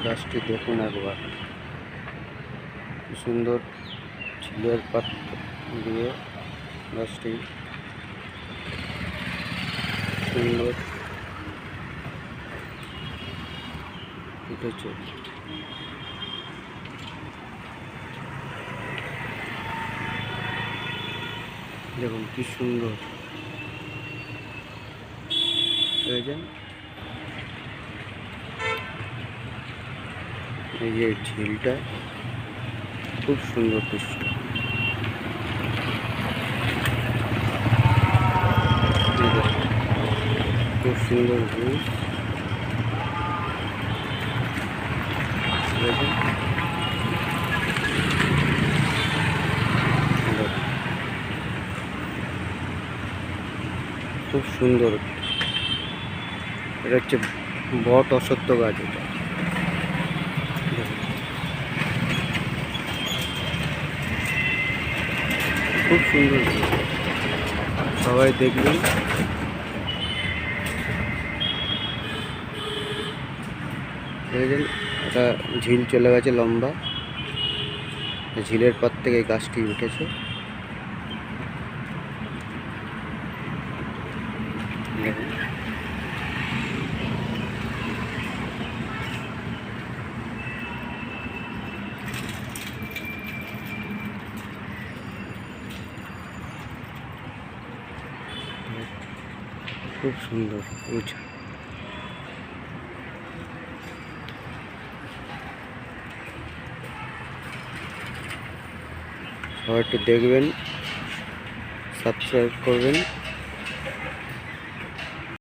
গাছটি দেখুন একবার, কি সুন্দর ঝিলের পাত দিয়ে গাছটি সুন্দর উঠেছে। দেখুন কি সুন্দর, এই যে ঝিলটা খুব সুন্দর দৃশ্য। খুব সুন্দর ভিউ, খুব সুন্দর। এটা হচ্ছে বট অশ্বত্থ গাছ। এটা খুব সুন্দর, সবাই দেখবেন। দেখেছেন একটা ঝিল চলে গেছে লম্বা, ঝিলের পর থেকে গাছটি উঠেছে। খুব সুন্দর উঁচু। সবাই একটু দেখবেন, সাবস্ক্রাইব করবেন।